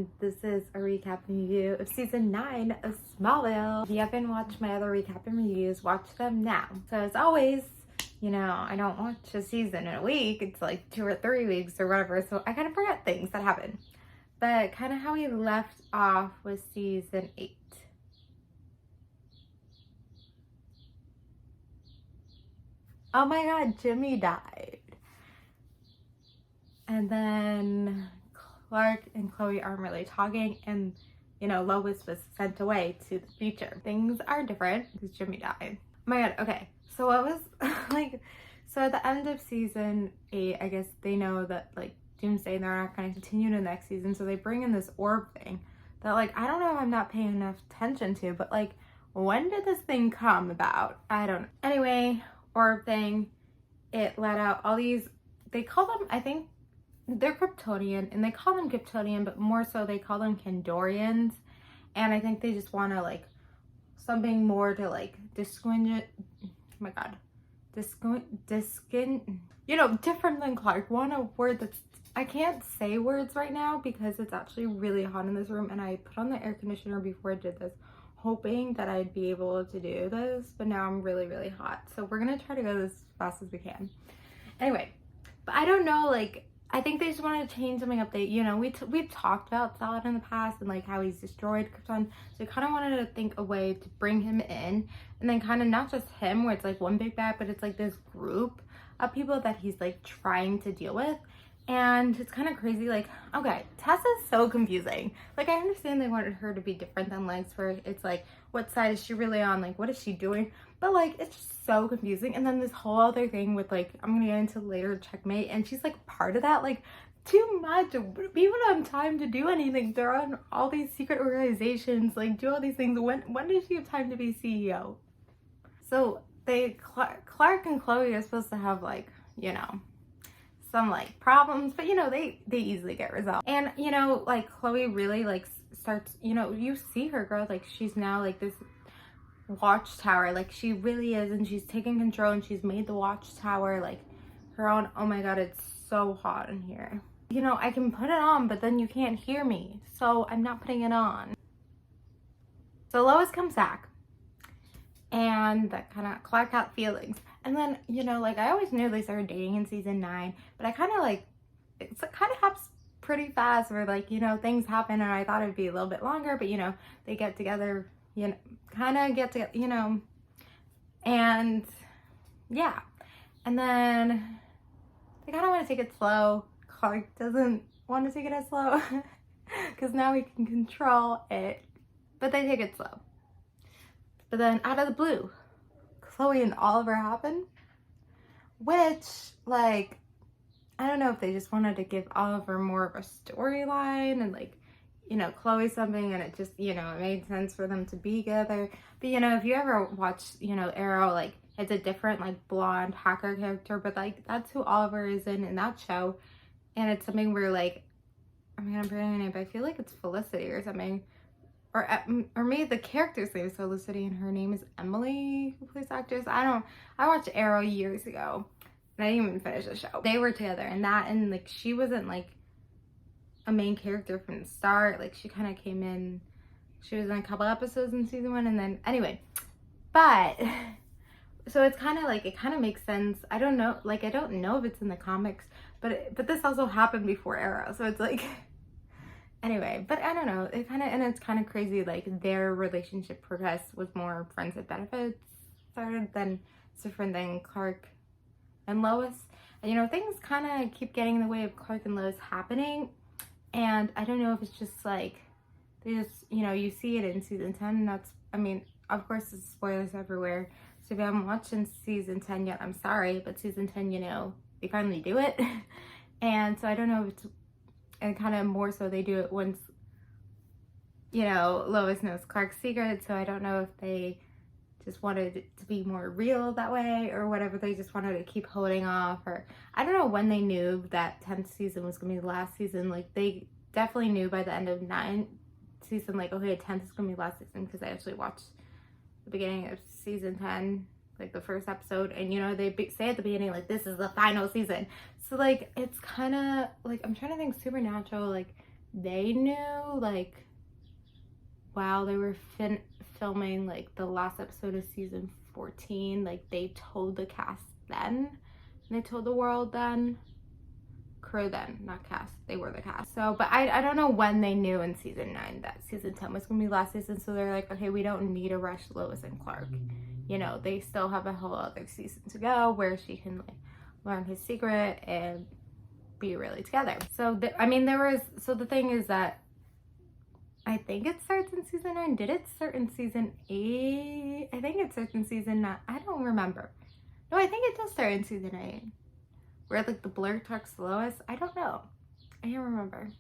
and this is a recap and review of season 9 of Smallville. If you haven't watched my other recap and reviews, watch them now. So as always, you know, I don't watch a season in a week. It's like 2 or 3 weeks or whatever, so I kind of forget things that happen. But kind of how we left off was season 8. Oh my god, Jimmy died. And then Clark and Chloe aren't really talking, and you know, Lois was sent away to the future. Things are different because Jimmy died. Oh my god, okay. So what was like, so at the end of season 8, I guess they know that like Doomsday, they're not going to continue to the next season, so they bring in this orb thing that like, I don't know if I'm not paying enough attention to, but like, when did this thing come about? I don't know. Anyway, orb thing, it let out all these, they call them, I think they're Kryptonian, and they call them Kryptonian, but more so they call them Kandorians, and I think they just want to like something more to like distinguish, oh my god, you know, different than Clark. Want a word that's, I can't say words right now because it's actually really hot in this room, and I put on the air conditioner before I did this, hoping that I'd be able to do this, but now I'm really, really hot. So we're gonna try to go as fast as we can. Anyway, but I don't know, like, I think they just wanted to change something up. They, you know, we've talked about Solid in the past and like how he's destroyed Krypton. So I kind of wanted to think a way to bring him in, and then kind of not just him where it's like one big bad, but it's like this group of people that he's like trying to deal with. And it's kind of crazy. Like, okay, Tessa's so confusing. Like, I understand they wanted her to be different than Legs, where it's like, what side is she really on? Like, what is she doing? But like, it's just so confusing. And then this whole other thing with like, I'm gonna get into later, Checkmate, and she's like part of that. Like, too much. People don't have time to do anything. They're on all these secret organizations, like do all these things. When does she have time to be CEO? So Clark and Chloe are supposed to have like, you know, some like problems, but you know, they easily get resolved. And you know, like Chloe really like starts, you know, you see her grow. Like, she's now like this watchtower, like she really is, and she's taking control, and she's made the watchtower like her own. Oh my god, it's so hot in here. You know, I can put it on, but then you can't hear me, so I'm not putting it on. So Lois comes back, and that kind of Clark got feelings. And then, you know, like I always knew they started dating in season 9, but I kind of like, it kind of happens pretty fast where like, you know, things happen, and I thought it'd be a little bit longer, but you know, they get together, you know, kind of get together, you know, and yeah. And then they kind of want to take it slow. Clark doesn't want to take it as slow because now he can control it, but they take it slow. But then out of the blue, Chloe and Oliver happen, which, like, I don't know if they just wanted to give Oliver more of a storyline and, like, you know, Chloe something, and it just, you know, it made sense for them to be together. But, you know, if you ever watch, you know, Arrow, like, it's a different, like, blonde hacker character, but, like, that's who Oliver is in that show. And it's something where, like, I mean, I'm forgetting her name, but I feel like it's Felicity or something. Or maybe the character's name is Felicity and her name is Emily, who plays actress. I watched Arrow years ago, and I didn't even finish the show. They were together, and like she wasn't like a main character from the start. Like, she kind of came in, she was in a couple episodes in season 1, and then anyway. But so it's kind of like, it kind of makes sense. I don't know, like I don't know if it's in the comics, but this also happened before Arrow, so it's like. Anyway, but I don't know, it kind of, and it's kind of crazy, like their relationship progressed with more friends with benefits started than it's different than Clark and Lois. And you know, things kind of keep getting in the way of Clark and Lois happening, and I don't know if it's just like, they just, you know, you see it in season 10, and that's, I mean, of course there's spoilers everywhere, so if you haven't watched in season 10 yet, I'm sorry, but season 10, you know, they finally do it. And so I don't know if it's, and kind of more so they do it once, you know, Lois knows Clark's secret. So I don't know if they just wanted it to be more real that way or whatever. They just wanted to keep holding off, or I don't know when they knew that 10th season was gonna be the last season. Like, they definitely knew by the end of 9th season, like, okay, 10th is gonna be the last season, because I actually watched the beginning of season 10, like the first episode, and you know, they say at the beginning, like, this is the final season. So like, it's kind of like, I'm trying to think Supernatural, like they knew, like, while they were filming, like, the last episode of season 14, like, they told the cast then, and they told the world then, crew then, not cast, they were the cast. So, but I don't know when they knew in season 9 that season 10 was gonna be last season, so they're like, okay, we don't need to rush Lois and Clark. You know, they still have a whole other season to go where she can, like, learn his secret and be really together. So, the thing is that I think it starts in season 9. Did it start in season 8? I think it starts in season 9. I don't remember. No, I think it does start in season 8. Where, like, the Blur talks to Lois. I don't know. I can't remember.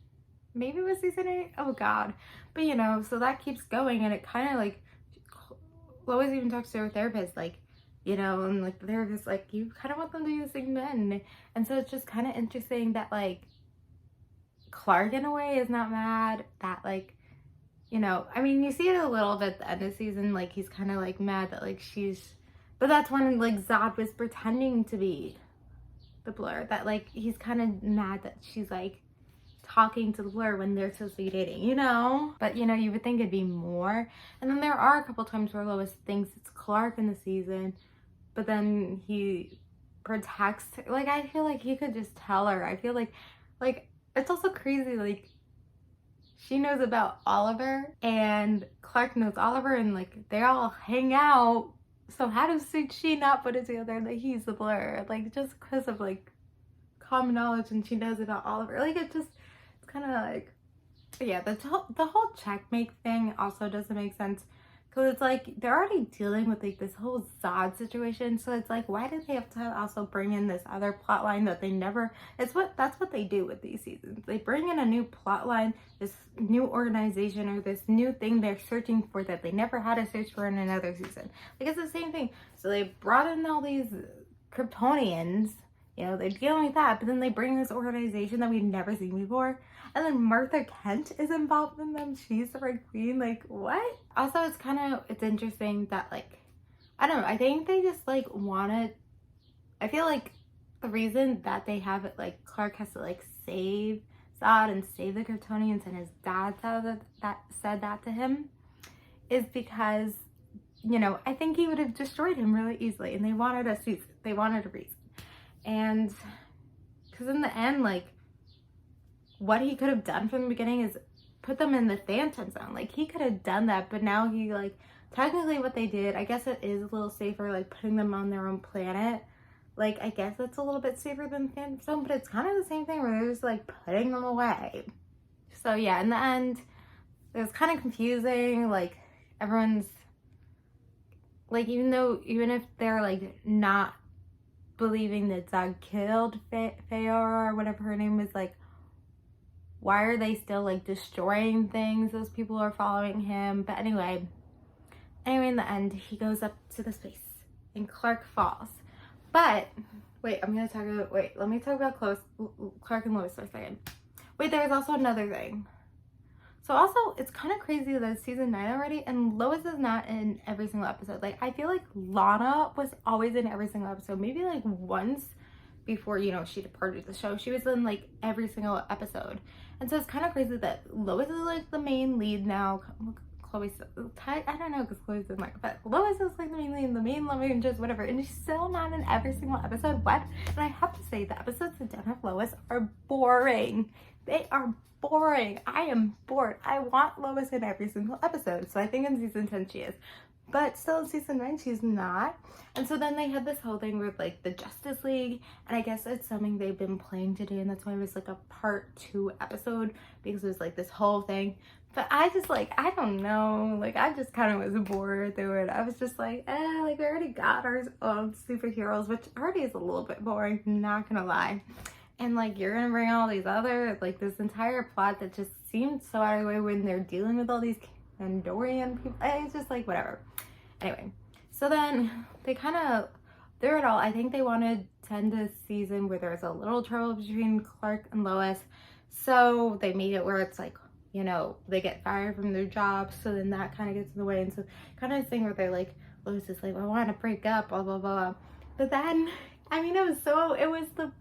Maybe it was season 8? Oh, God. But, you know, so that keeps going, and it kind of, like, Lois even talks to her therapist, like, you know, and, like, the therapist, like, you kind of want them to do the same then. And so it's just kind of interesting that, like, Clark, in a way, is not mad that, like, you know, I mean, you see it a little bit at the end of the season, like, he's kind of, like, mad that, like, but that's when, like, Zod was pretending to be the Blur, that, like, he's kind of mad that she's, like, talking to the Blur when they're supposed to be dating, you know? But, you know, you would think it'd be more. And then there are a couple times where Lois thinks it's Clark in the season, but then he protects her. Like, I feel like he could just tell her. I feel like, it's also crazy, like, she knows about Oliver, and Clark knows Oliver, and, like, they all hang out. So how does she not put it together that he's the Blur? Like, just because of, like, common knowledge, and she knows about Oliver. Like, it's kind of like, yeah, the whole checkmate thing also doesn't make sense. Because it's like, they're already dealing with, like, this whole Zod situation. So it's like, why did they have to also bring in this other plot line that they never... That's what they do with these seasons. They bring in a new plot line, this new organization, or this new thing they're searching for that they never had to search for in another season. Like, it's the same thing. So they brought in all these Kryptonians, you know, they're dealing with that, but then they bring this organization that we've never seen before. And then Martha Kent is involved in them. She's the Red Queen. Like, what? Also, it's interesting that, like, I don't know. I think they just, like, I feel like the reason that they have it, like, Clark has to, like, save Zod and save the Kryptonians, and his dad said that to him, is because, you know, I think he would have destroyed him really easily. And they wanted a reason. And because in the end, like, what he could have done from the beginning is put them in the Phantom Zone. Like, he could have done that, but now he, like, technically what they did, I guess it is a little safer, like, putting them on their own planet. Like, I guess it's a little bit safer than Phantom Zone, but it's kind of the same thing where they're just, like, putting them away. So, yeah, in the end, it was kind of confusing. Like, everyone's, like, even if they're, like, not believing that Zod killed Feora or whatever her name is, like, why are they still, like, destroying things? Those people are following him. But anyway, in the end, he goes up to the space and Clark falls. But wait, let me talk about Clark and Lois for a second. Wait, there's also another thing. So also, it's kind of crazy that it's season 9 already, and Lois is not in every single episode. Like, I feel like Lana was always in every single episode. Maybe, like, once before, you know, she departed the show. She was in, like, every single episode. And so it's kind of crazy that Lois is, like, the main lead now. I don't know, because Chloe's in, like, but Lois is, like, the main lead, the main love interest, whatever, and she's still not in every single episode. What? And I have to say, the episodes that don't have Lois are boring. They are boring. I am bored. I want Lois in every single episode. So I think in season 10 she is. But still in season 9 she's not. And so then they had this whole thing with, like, the Justice League. And I guess it's something they've been planning to do. And that's why it was, like, a part 2 episode. Because it was, like, this whole thing. But I just, like, I don't know. Like, I just kind of was bored through it. I was just like, like, we already got our own superheroes. Which already is a little bit boring. Not gonna lie. And, like, you're gonna bring all these other, like, this entire plot that just seemed so out of the way when they're dealing with all these Andorian people. It's just, like, whatever. Anyway, so then they kind of, through it all, I think they wanted to end this season where there's a little trouble between Clark and Lois. So they made it where it's like, you know, they get fired from their jobs. So then that kind of gets in the way. And so kind of this thing where they're like, Lois is like, I want to break up, blah, blah, blah. But then, I mean, it was the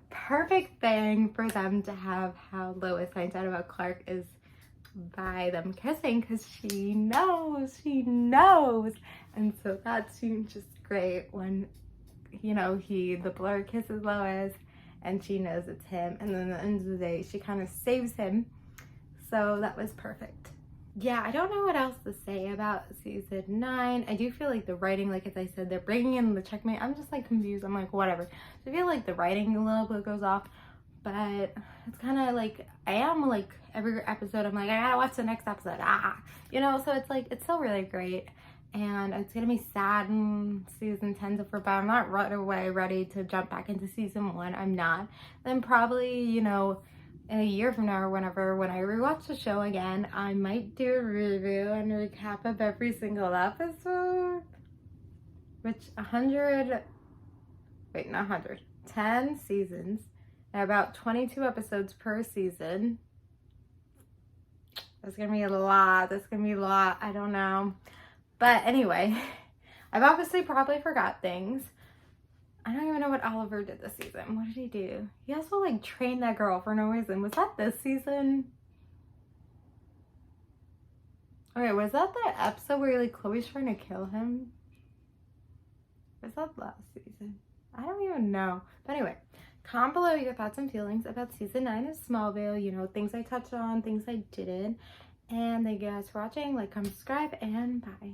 perfect thing for them to have how Lois finds out about Clark is by them kissing, because she knows. And so that seems just great when, you know, the Blur kisses Lois and she knows it's him, and then at the end of the day she kind of saves him. So that was perfect. Yeah, I don't know what else to say about season 9. I do feel like the writing, like as I said, they're bringing in the checkmate. I'm just like confused. I'm like, whatever. So I feel like the writing a little bit goes off, but it's kind of like, I am like every episode I'm like, I gotta watch the next episode, you know. So it's like, it's still really great, and it's gonna be sad in season 10 to but I'm not right away ready to jump back into season 1. I'm not. Then probably, you know, in a year from now or whenever, when I rewatch the show again, I might do a review and recap of every single episode, which 10 seasons and about 22 episodes per season. That's gonna be a lot. I don't know. But anyway, I've obviously probably forgot things. I don't even know what Oliver did this season. What did he do? He also like trained that girl for no reason. Was that this season? Okay, was that the episode where like Chloe's trying to kill him? Was that last season? I don't even know. But anyway, comment below your thoughts and feelings about season 9 of Smallville. You know, things I touched on, things I didn't. And thank you guys for watching. Like, comment, subscribe, and bye.